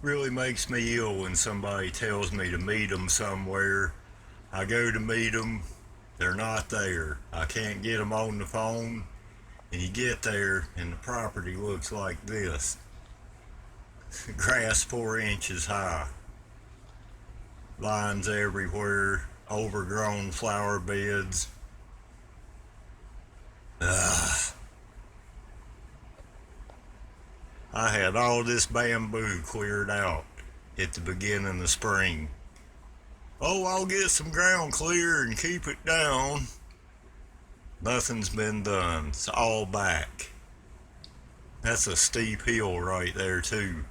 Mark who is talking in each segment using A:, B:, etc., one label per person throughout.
A: Really makes me ill when somebody tells me to meet them somewhere. I go to meet them, they're not there. I can't get them on the phone, and you get there and the property looks like this. Grass 4 inches high, lines everywhere, overgrown flower beds. Ugh. I had all this bamboo cleared out at the beginning of spring. Oh, I'll get some ground clear and keep it down. Nothing's been done. It's all back. That's a steep hill right there too,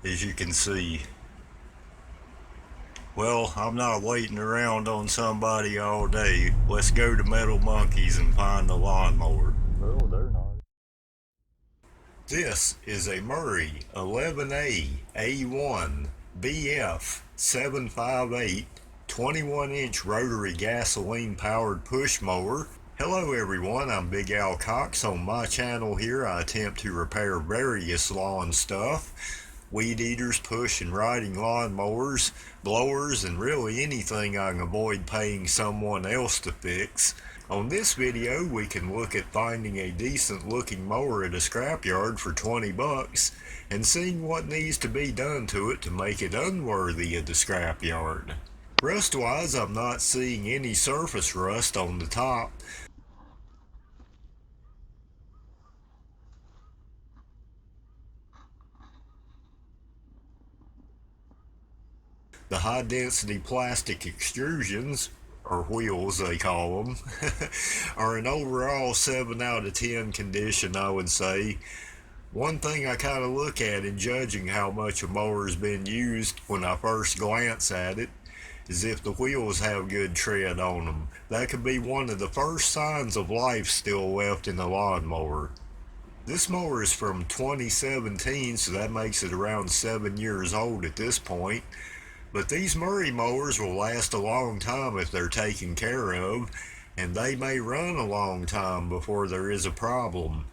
A: as you can see. Well, I'm not waiting around on somebody all day. Let's go to Metal Monkeys and find the lawnmower.
B: Oh, they're not.
A: This is a Murray 11A-A1BF758 21-inch rotary gasoline-powered push mower. Hello everyone, I'm Big Al Cox. On my channel here, I attempt to repair various lawn stuff. Weed eaters, push and riding lawn mowers, blowers, and really anything I can avoid paying someone else to fix. On this video, we can look at finding a decent looking mower at a scrapyard for 20 bucks and seeing what needs to be done to it to make it unworthy of the scrapyard. Rust-wise, I'm not seeing any surface rust on the top. The high-density plastic extrusions, or wheels they call them, are an overall 7 out of 10 condition, I would say. One thing I kind of look at in judging how much a mower has been used when I first glance at it is if the wheels have good tread on them. That could be one of the first signs of life still left in the lawnmower. This mower is from 2017, so that makes it around 7 years old at this point. But these Murray mowers will last a long time if they're taken care of, and they may run a long time before there is a problem.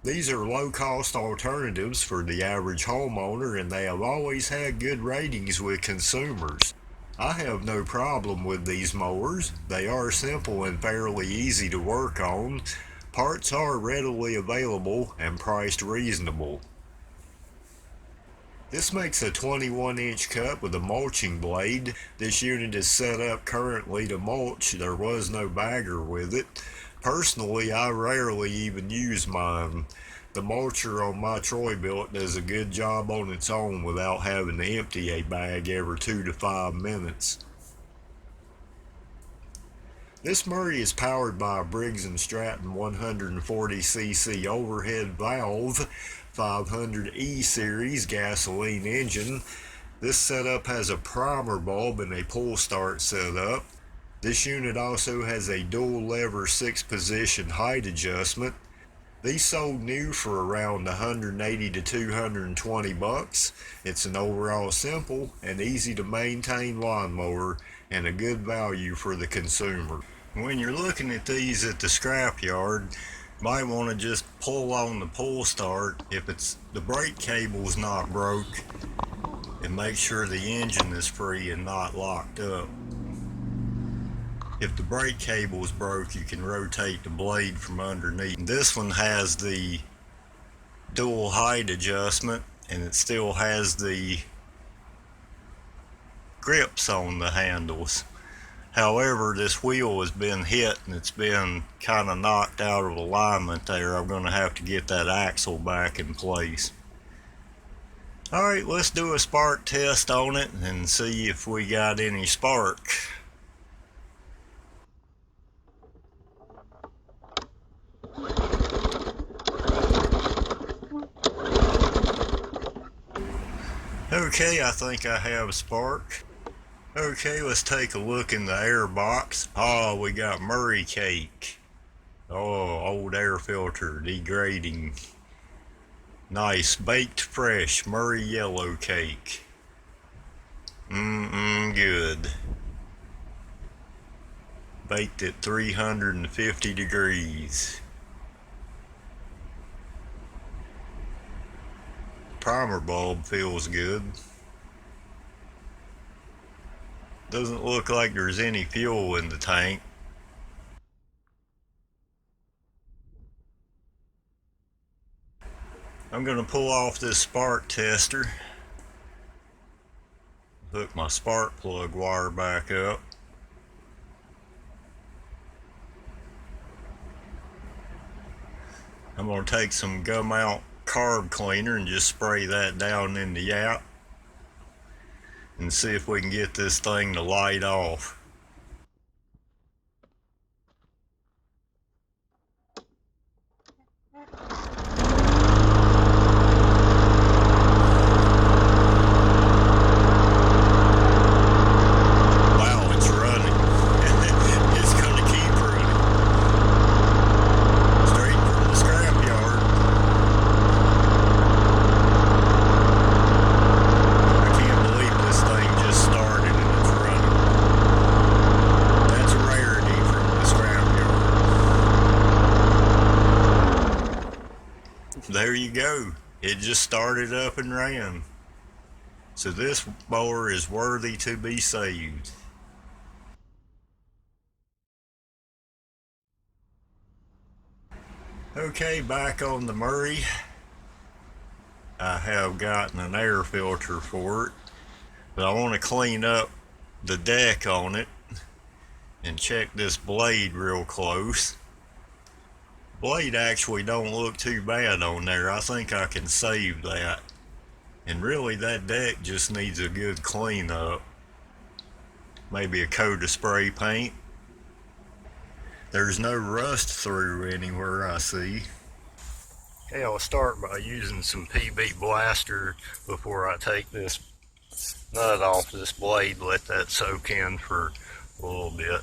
A: These are low-cost alternatives for the average homeowner, and they have always had good ratings with consumers. I have no problem with these mowers. They are simple and fairly easy to work on. Parts are readily available and priced reasonable. This makes a 21-inch cut with a mulching blade. This unit is set up currently to mulch. There was no bagger with it. Personally, I rarely even use mine. The mulcher on my Troy-Bilt does a good job on its own without having to empty a bag every 2 to 5 minutes. This Murray is powered by a Briggs & Stratton 140cc overhead valve 500E series gasoline engine. This setup has a primer bulb and a pull start setup. This unit also has a dual lever 6-position height adjustment. These sold new for around 180 to 220 bucks. It's an overall simple and easy to maintain lawnmower and a good value for the consumer. When you're looking at these at the scrapyard, you might want to just pull on the pull start if the brake cable's not broke, and make sure the engine is free and not locked up. If the brake cable is broke, you can rotate the blade from underneath. This one has the dual height adjustment, and it still has the grips on the handles. However, this wheel has been hit and it's been kind of knocked out of alignment there. I'm going to have to get that axle back in place. Alright, let's do a spark test on it and see if we got any spark. Okay, I think I have a spark. Okay, let's take a look in the air box. Oh, we got Murray cake. Oh, old air filter degrading. Nice baked fresh Murray yellow cake. Good. Baked at 350 degrees. primer bulb feels good. Doesn't look like there's any fuel in the tank. I'm going to pull off this spark tester, hook my spark plug wire back up. I'm going to take some gum out CARB cleaner and just spray that down in the yap and see if we can get this thing to light off. Wow, it's running. It's going to keep running. Straight from the scrapyard. I can't believe this thing just started and it's running. That's a rarity from the scrapyard. There you go. It just started up and ran. So this mower is worthy to be saved. Okay, back on the Murray. I have gotten an air filter for it, but I want to clean up the deck on it and check this blade real close. Blade actually don't look too bad on there. I think I can save that. And really that deck just needs a good clean up. Maybe a coat of spray paint. There's no rust through anywhere I see. Okay, I'll start by using some PB Blaster before I take this nut off this blade. Let that soak in for a little bit.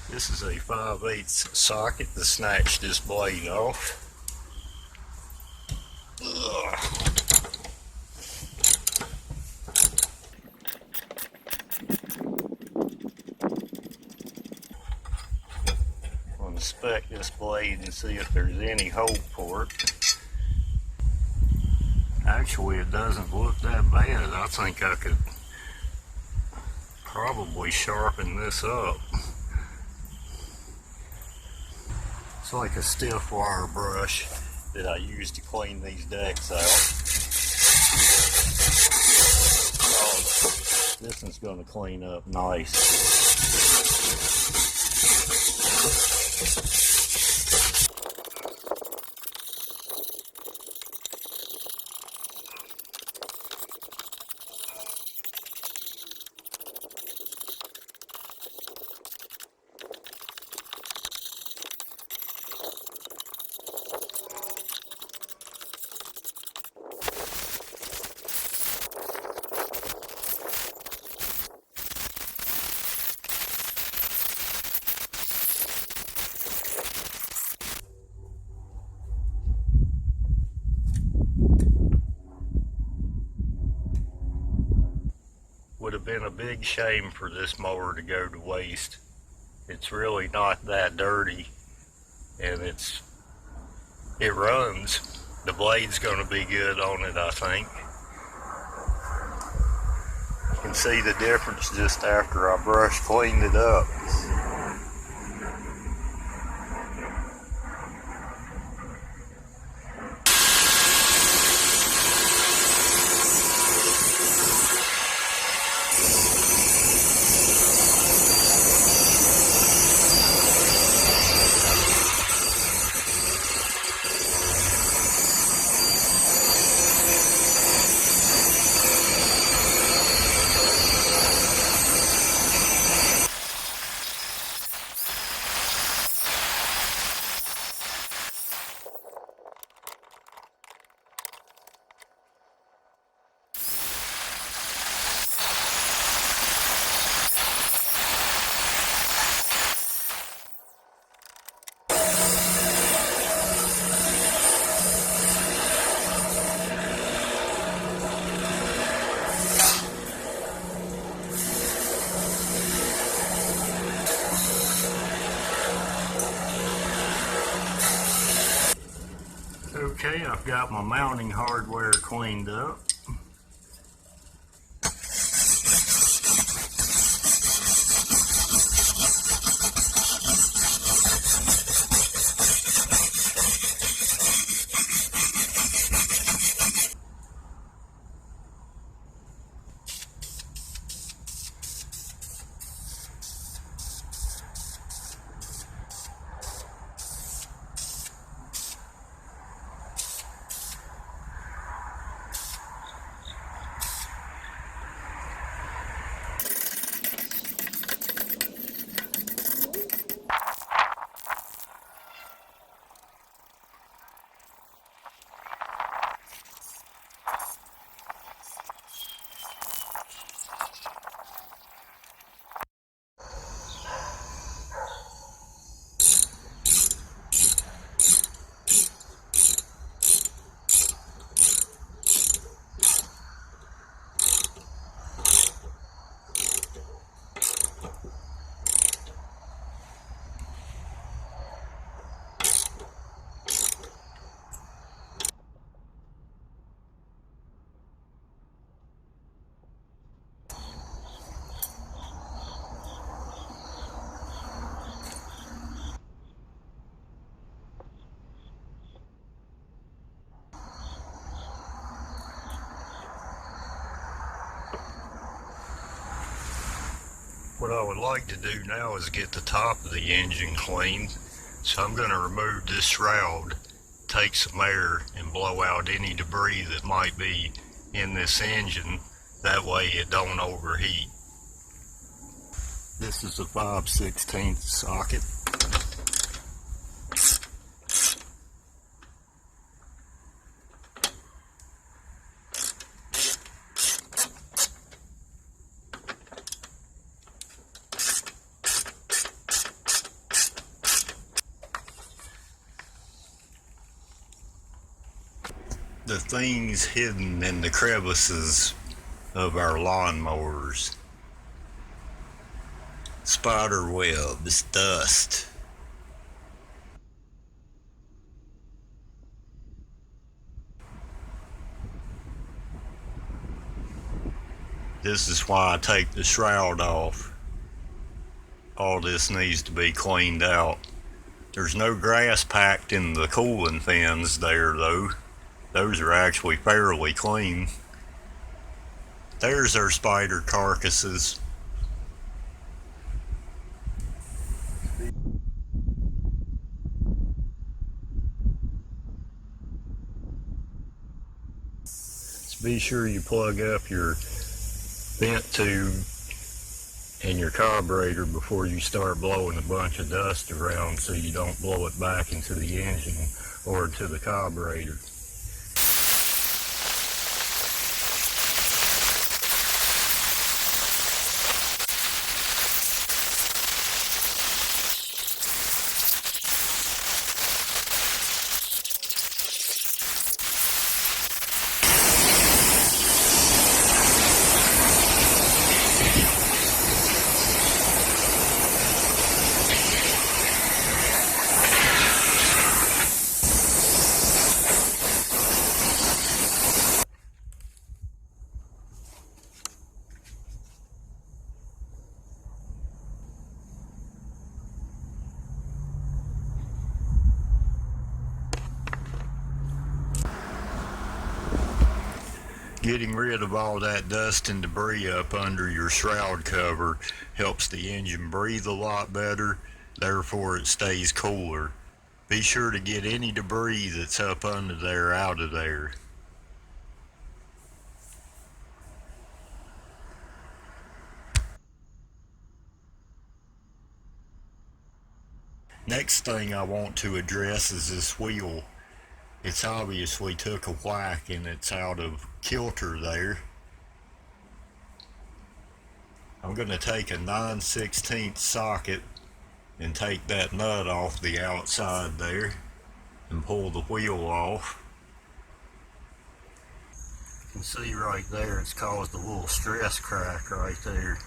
A: This is a 5/8 socket to snatch this blade off. Ugh. I'll inspect this blade and see if there's any hole for it. Actually, it doesn't look that bad. I think I could probably sharpen this up. It's like a stiff wire brush that I use to clean these decks out. Oh, this one's going to clean up nice. Would have been a big shame for this mower to go to waste. It's really not that dirty, and it runs. The blade's going to be good on it, I think. You can see the difference just after I cleaned it up. Okay, I've got my mounting hardware cleaned up. What I would like to do now is get the top of the engine cleaned. So I'm going to remove this shroud, take some air and blow out any debris that might be in this engine. That way it don't overheat. This is a 5/16 socket. The things hidden in the crevices of our lawn mowers. Spider webs, dust. This is why I take the shroud off. All this needs to be cleaned out. There's no grass packed in the cooling fins there though. Those are actually fairly clean. There's our spider carcasses. So be sure you plug up your vent tube and your carburetor before you start blowing a bunch of dust around so you don't blow it back into the engine or to the carburetor. Getting rid of all that dust and debris up under your shroud cover helps the engine breathe a lot better, therefore it stays cooler. Be sure to get any debris that's up under there out of there. Next thing I want to address is this wheel. It's obviously took a whack and it's out of kilter there. I'm going to take a 9/16 socket and take that nut off the outside there and pull the wheel off. You can see right there it's caused a little stress crack right there.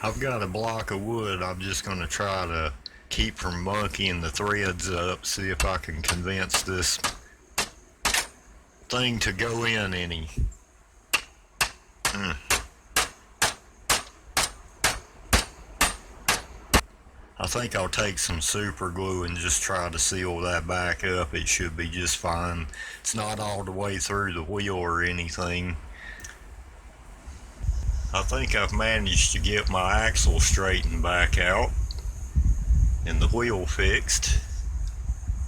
A: I've got a block of wood. I'm just going to try to keep from monkeying the threads up, see if I can condense this thing to go in any. I think I'll take some super glue and just try to seal that back up. It should be just fine. It's not all the way through the wheel or anything. I think I've managed to get my axle straightened back out and the wheel fixed.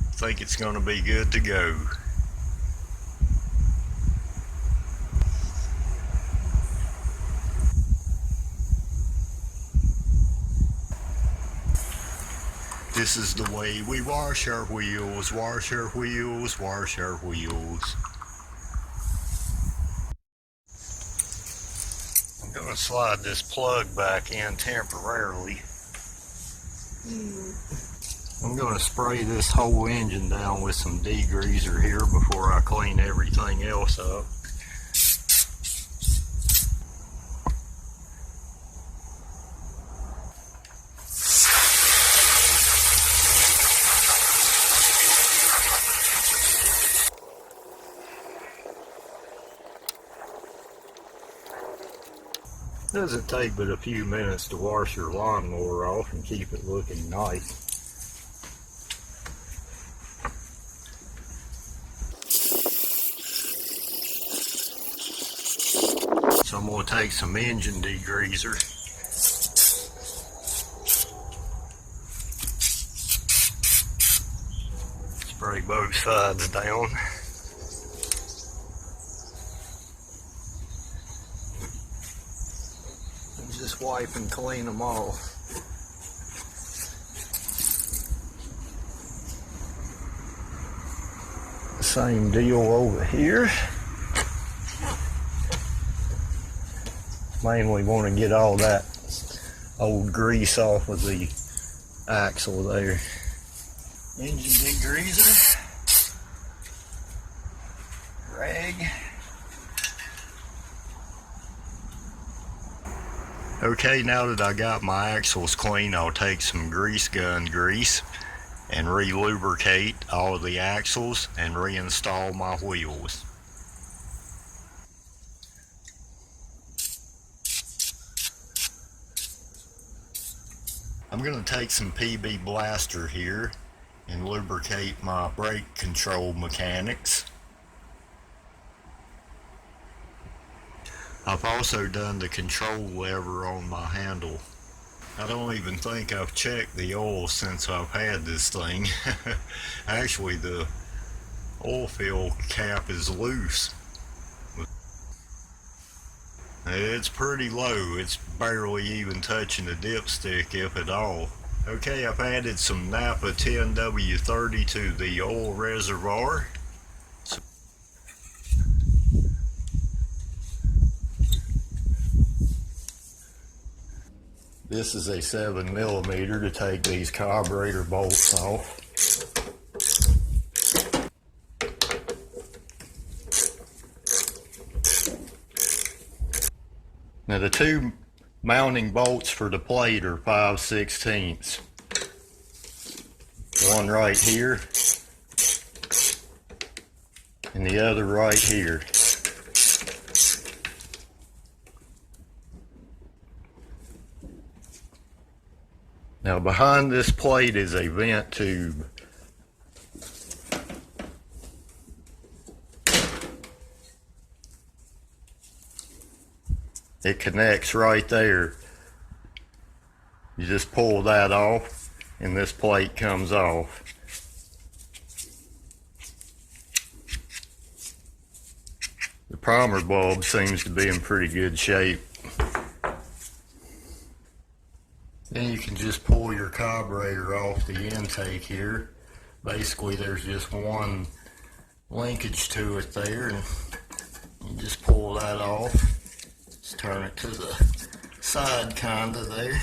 A: I think it's going to be good to go. This is the way we wash our wheels, wash our wheels, wash our wheels. I'm going to slide this plug back in temporarily. I'm going to spray this whole engine down with some degreaser here before I clean everything else up. Doesn't take but a few minutes to wash your lawnmower off and keep it looking nice. So I'm going to take some engine degreaser. Spray both sides down. Just wipe and clean them off. Same deal over here. Mainly want to get all that old grease off of the axle there. Engine degreaser. Rag. Okay, now that I got my axles clean, I'll take some grease gun grease and re-lubricate all of the axles and reinstall my wheels. I'm going to take some PB Blaster here and lubricate my brake control mechanics. I've also done the control lever on my handle. I don't even think I've checked the oil since I've had this thing. Actually, the oil fill cap is loose. It's pretty low. It's barely even touching the dipstick, if at all. Okay, I've added some NAPA 10W30 to the oil reservoir. This is a 7mm to take these carburetor bolts off. Now the two mounting bolts for the plate are 5/16. One right here and the other right here. Now behind this plate is a vent tube. It connects right there. You just pull that off and this plate comes off. The primer bulb seems to be in pretty good shape. Then you can just pull your carburetor off the intake here. Basically there's just one linkage to it there, and you just pull that off. Just turn it to the side kinda there.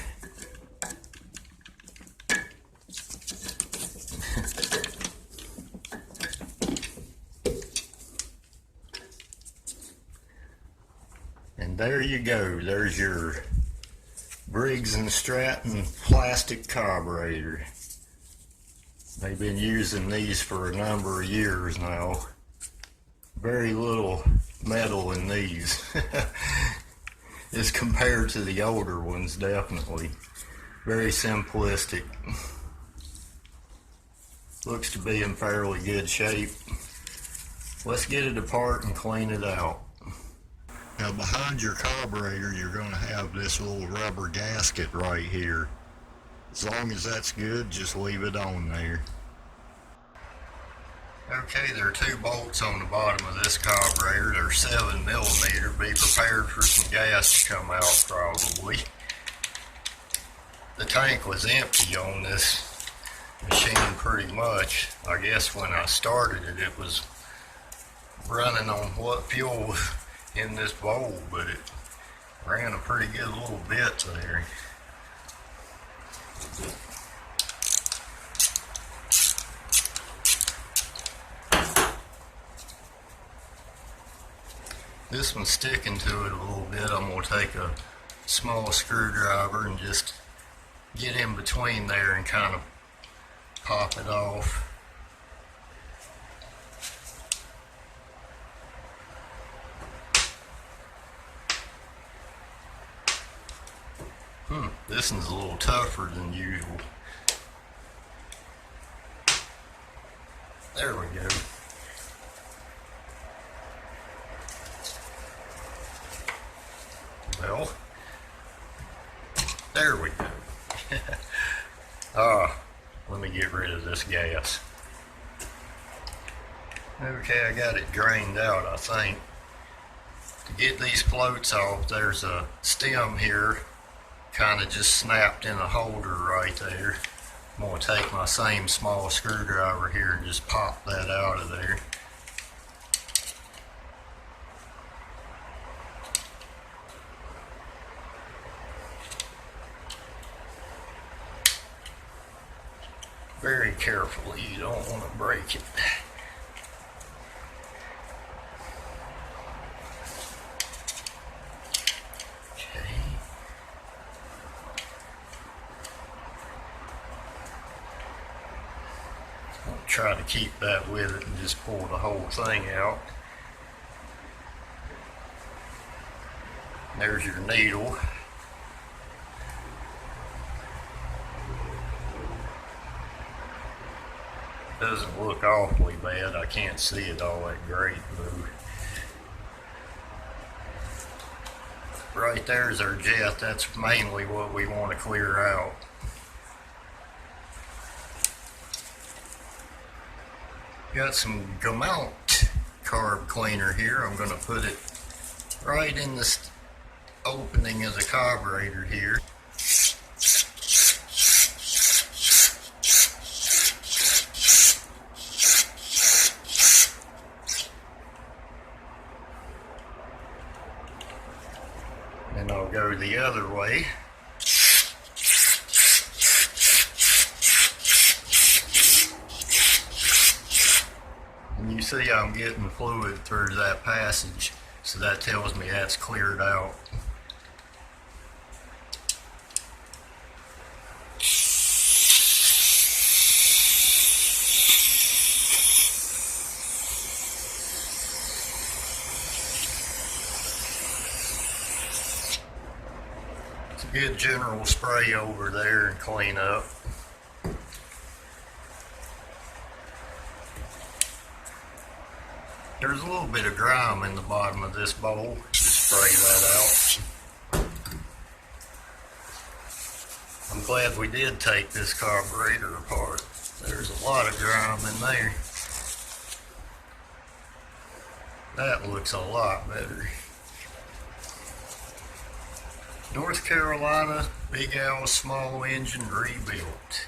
A: And there you go, there's your Briggs and Stratton plastic carburetor. They've been using these for a number of years now.
B: very little metal in these as compared to the older ones, definitely. Very simplistic. Looks to be in fairly good shape. Let's get it apart and clean it out.
A: Now behind your carburetor, you're going to have this little rubber gasket right here. As long as that's good, just leave it on there. Okay, there are 2 bolts on the bottom of this carburetor. They're 7mm. Be prepared for some gas to come out probably. The tank was empty on this machine pretty much. I guess when I started it, it was running on what fuel was in this bowl, but it ran a pretty good little bit there. This one's sticking to it a little bit. I'm going to take a small screwdriver and just get in between there and kind of pop it off. This one's a little tougher than usual. There we go. Well, there we go. Let me get rid of this gas. Okay, I got it drained out, I think. To get these floats off, there's a stem here, kind of just snapped in a holder right there. I'm going to take my same small screwdriver here and just pop that out of there. Very carefully, you don't want to break it. Okay. I'll try to keep that with it and just pull the whole thing out. There's your needle. Doesn't look awfully bad. I can't see it all that great, but right there's our jet. That's mainly what we want to clear out. Got some Gamalt carb cleaner here. I'm going to put it right in this opening of the carburetor here. And I'll go the other way. And you see I'm getting fluid through that passage, so that tells me that's cleared out. Good general spray over there and clean up. There's a little bit of grime in the bottom of this bowl. Just spray that out. I'm glad we did take this carburetor apart. There's a lot of grime in there. That looks a lot better. North Carolina, Big Al small engine rebuilt.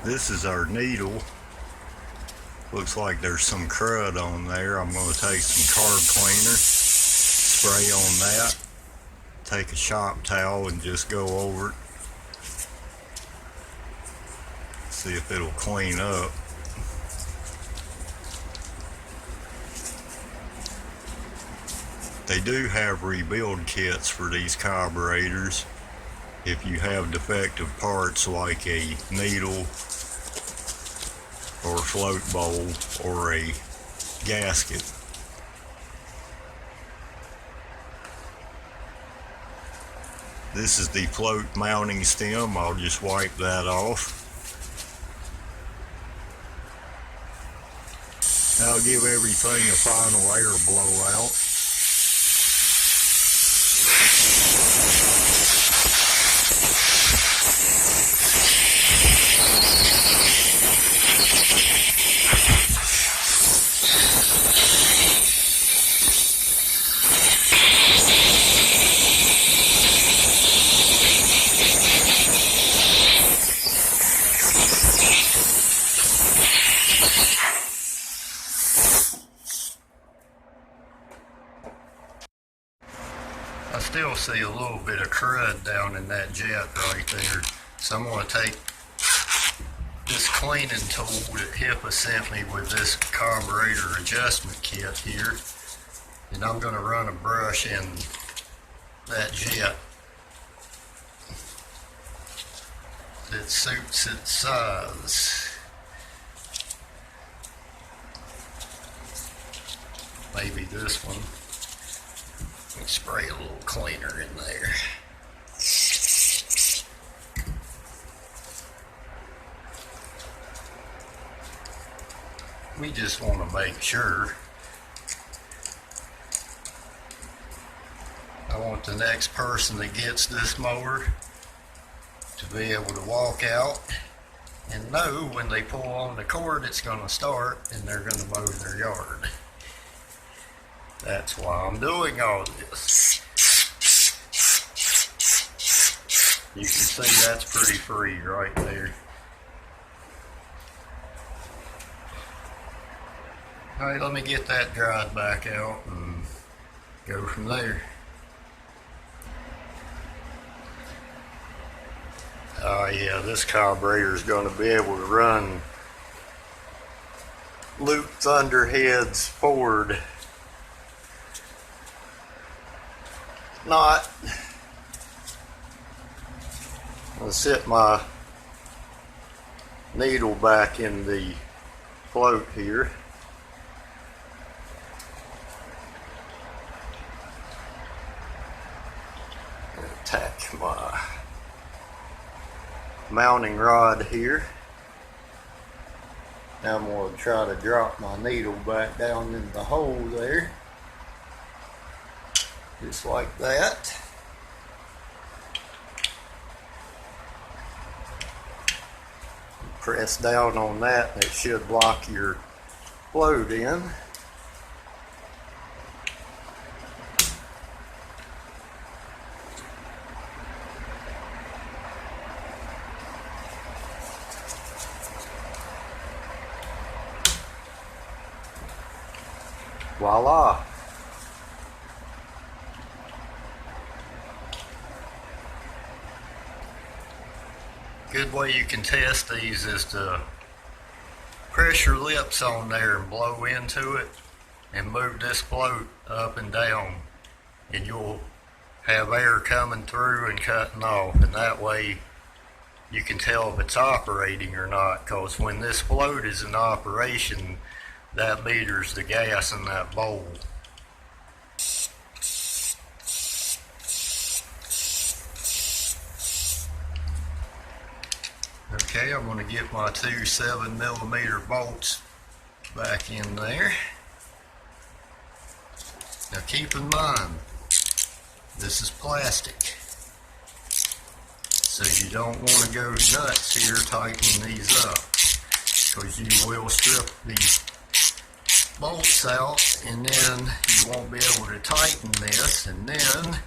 A: This is our needle. Looks like there's some crud on there. I'm going to take some carb cleaner, spray on that, take a shop towel and just go over it. See if it'll clean up. They do have rebuild kits for these carburetors if you have defective parts like a needle or float bowl or a gasket. This is the float mounting stem. I'll just wipe that off. I'll give everything a final air blowout. I still see a little bit of crud down in that jet right there. So I'm going to take this cleaning tool that HIPA sent me with this carburetor adjustment kit here, and I'm going to run a brush in that jet that suits its size. Maybe this one. Spray a little cleaner in there. We just want to make sure. I want the next person that gets this mower to be able to walk out and know when they pull on the cord it's going to start and they're going to mow their yard. That's why I'm doing all this. You can see that's pretty free right there. Alright, let me get that dried back out and go from there. Oh yeah, this carburetor is going to be able to run loop thunderheads forward. Not. I'll set my needle back in the float here. Attach my mounting rod here. Now I'm going to try to drop my needle back down in the hole there. Just like that. Press down on that and it should lock your float in. Voila! Good way you can test these is to press your lips on there and blow into it and move this float up and down, and you'll have air coming through and cutting off, and that way you can tell if it's operating or not, because when this float is in operation, that meters the gas in that bowl. Okay, I'm going to get my two 7mm bolts back in there. Now keep in mind, this is plastic, so you don't want to go nuts here tightening these up, because you will strip these bolts out and then you won't be able to tighten this, and then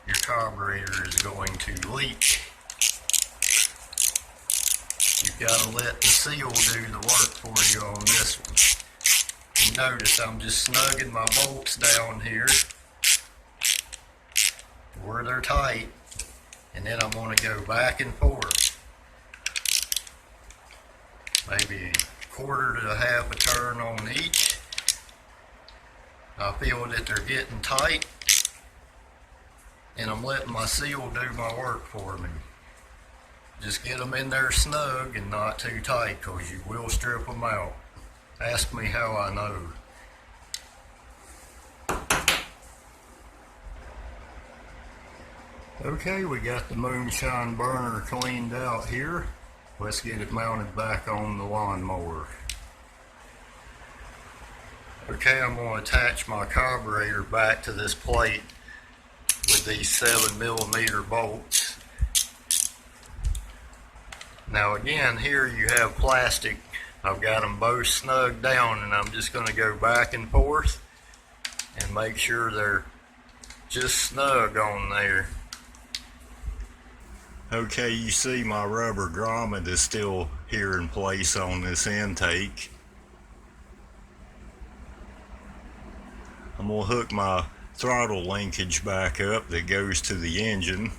A: your carburetor is going to leak. You've got to let the seal do the work for you on this one. You notice I'm just snugging my bolts down here
B: where they're tight, and then I'm going to go back and forth, maybe a quarter to a half a turn on each. I feel that they're getting tight, and I'm letting my seal do my work for me. Just get them in there snug and not too tight, because you will strip them out. Ask me how I know. Okay, we got the moonshine burner cleaned out here. Let's get it mounted back on the lawnmower. Okay, I'm going to attach my carburetor back to this plate with these 7mm bolts. Now again, here you have plastic. I've got them both snugged down, and I'm just going to go back and forth and make sure they're just snug on there. Okay, you see my rubber grommet is still here in place on this intake. I'm going to hook my throttle linkage back up that goes to the engine.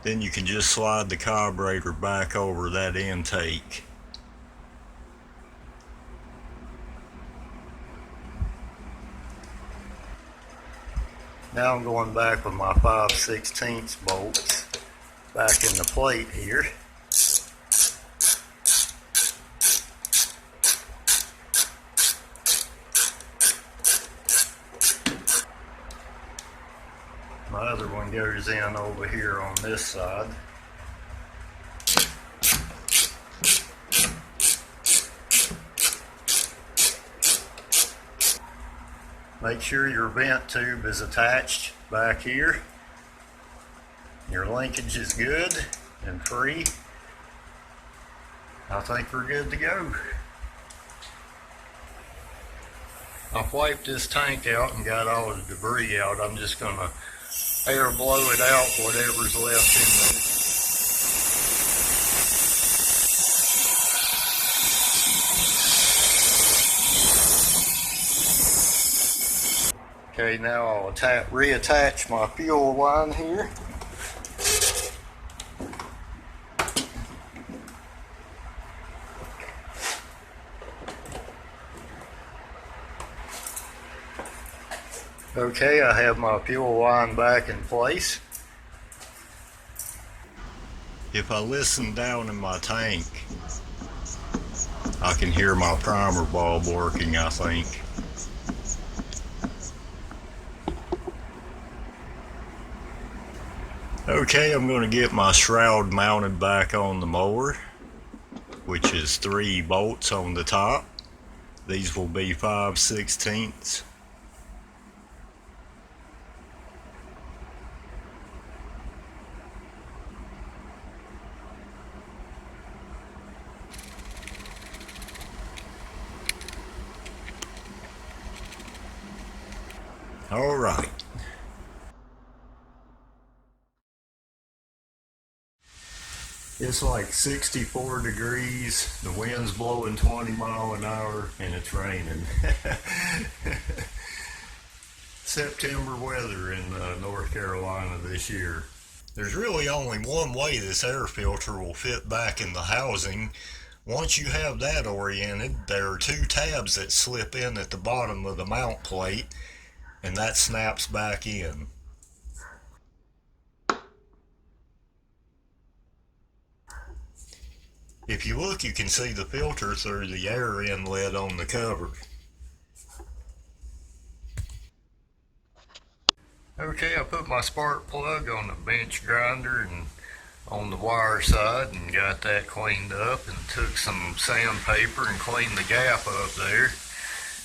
B: Then you can just slide the carburetor back over that intake. Now I'm going back with my 5/16 bolts back in the plate here. My other one goes in over here on this side. Make sure your vent tube is attached back here. Your linkage is good and free. I think we're good to go. I've wiped this tank out and got all the debris out. I'm just going to air blow it out, whatever's left in there. Okay, now I'll reattach my fuel line here. Okay, I have my fuel line back in place. If I listen down in my tank, I can hear my primer bulb working, I think. Okay, I'm going to get my shroud mounted back on the mower, which is 3 bolts on the top. These will be 5/16. All right. It's like 64 degrees, the wind's blowing 20 miles an hour, and it's raining. September weather in North Carolina this year. There's really only one way this air filter will fit back in the housing. Once you have that oriented, there are 2 tabs that slip in at the bottom of the mount plate, and that snaps back in. If you look, you can see the filter through the air inlet on the cover. Okay, I put my spark plug on the bench grinder and on the wire side and got that cleaned up, and took some sandpaper and cleaned the gap up there.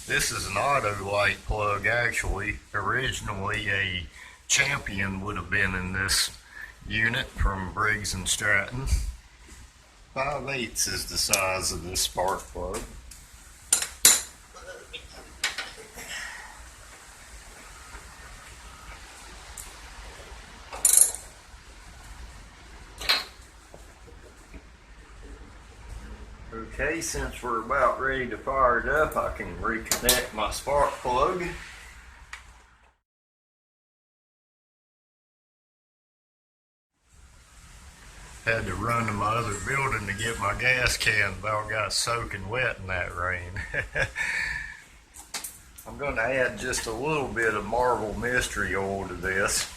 B: This is an auto light plug actually. Originally a Champion would have been in this unit from Briggs and Stratton. 5/8 is the size of this spark plug. Okay, since we're about ready to fire it up, I can reconnect my spark plug. Had to run to my other building to get my gas can, about got soaking wet in that rain. I'm going to add just a little bit of Marvel Mystery Oil to this.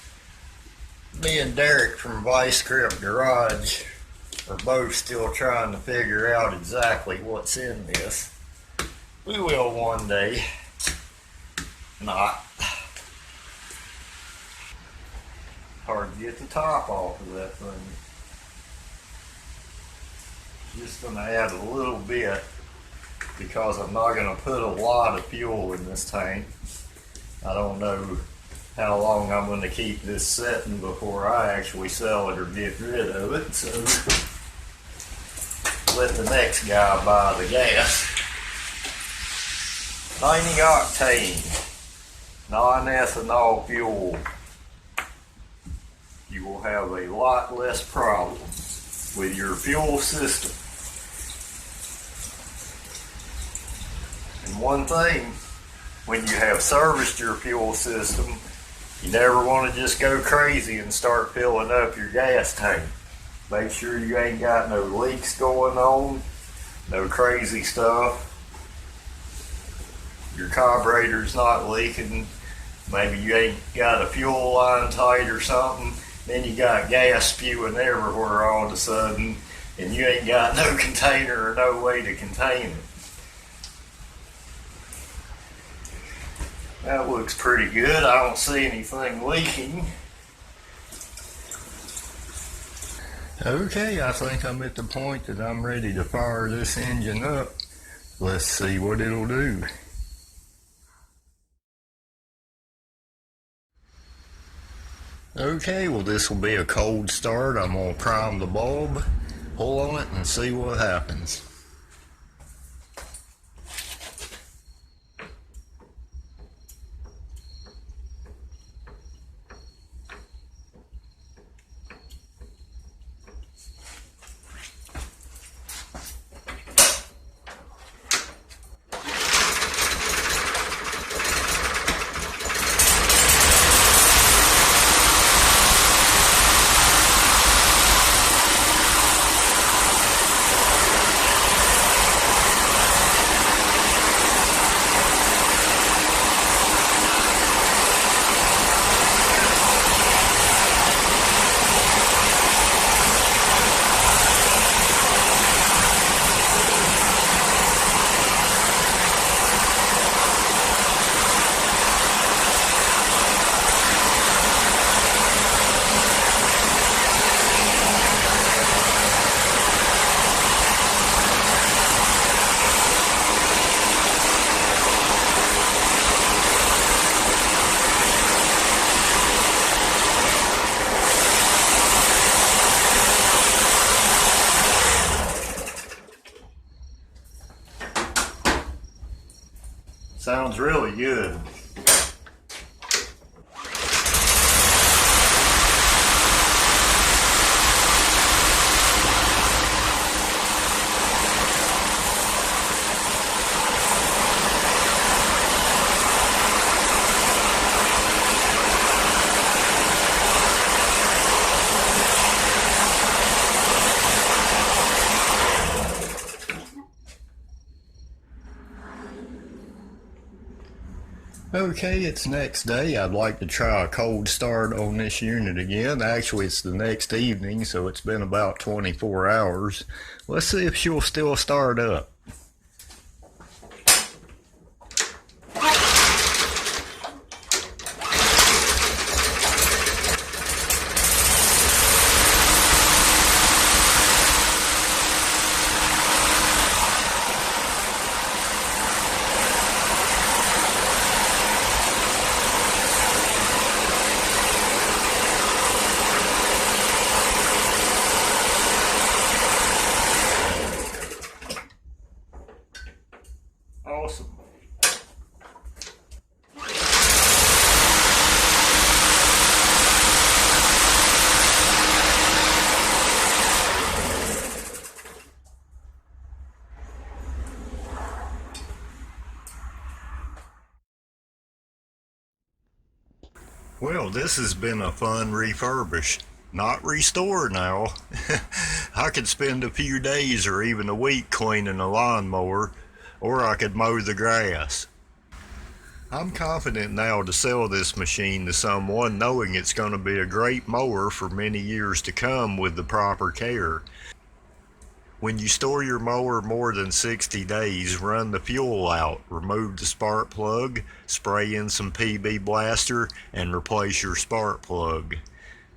B: Me and Derek from Vice Grip Garage are both still trying to figure out exactly what's in this. We will one day. Not. Hard to get the top off of that thing. Just going to add a little bit because I'm not going to put a lot of fuel in this tank. I don't know how long I'm going to keep this setting before I actually sell it or get rid of it. So let the next guy buy the gas. 90 octane, non-ethanol fuel. You will have a lot less problems with your fuel system. And one thing, when you have serviced your fuel system, you never want to just go crazy and start filling up your gas tank. Make sure you ain't got no leaks going on, no crazy stuff. Your carburetor's not leaking. Maybe you ain't got a fuel line tight or something. Then you got gas spewing everywhere all of a sudden, and you ain't got no container or no way to contain it. That looks pretty good. I don't see anything leaking. Okay, I think I'm at the point that I'm ready to fire this engine up. Let's see what it'll do. Okay, well this will be a cold start. I'm going to prime the bulb, pull on it, and see what happens. Sounds really good. Okay, it's next day. I'd like to try a cold start on this unit again. Actually, it's the next evening, so it's been about 24 hours. Let's see if she'll still start up.
A: Well, this has been a fun refurbish. Not restore now. I could spend a few days or even a week cleaning a lawnmower, or I could mow the grass. I'm confident now to sell this machine to someone knowing it's going to be a great mower for many years to come with the proper care. When you store your mower more than 60 days, run the fuel out, remove the spark plug, spray in some PB Blaster, and replace your spark plug.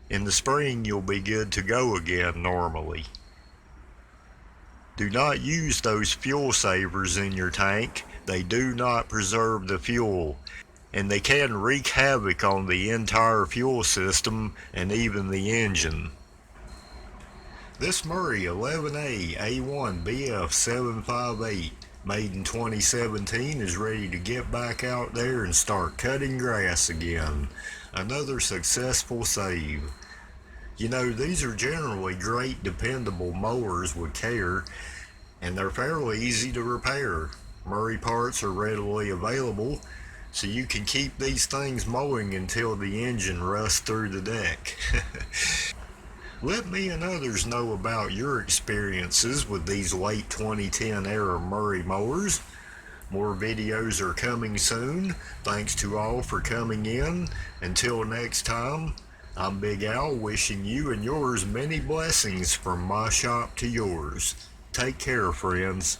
A: In the spring, you'll be good to go again normally. Do not use those fuel savers in your tank. They do not preserve the fuel, and they can wreak havoc on the entire fuel system and even the engine. This Murray 11A-A1BF758, made in 2017, is ready to get back out there and start cutting grass again. Another successful save. You know, these are generally great dependable mowers with care, and they're fairly easy to repair. Murray parts are readily available, so you can keep these things mowing until the engine rusts through the deck. Let me and others know about your experiences with these late 2010 era Murray mowers. More videos are coming soon. Thanks to all for coming in. Until next time, I'm Big Al, wishing you and yours many blessings from my shop to yours. Take care, friends.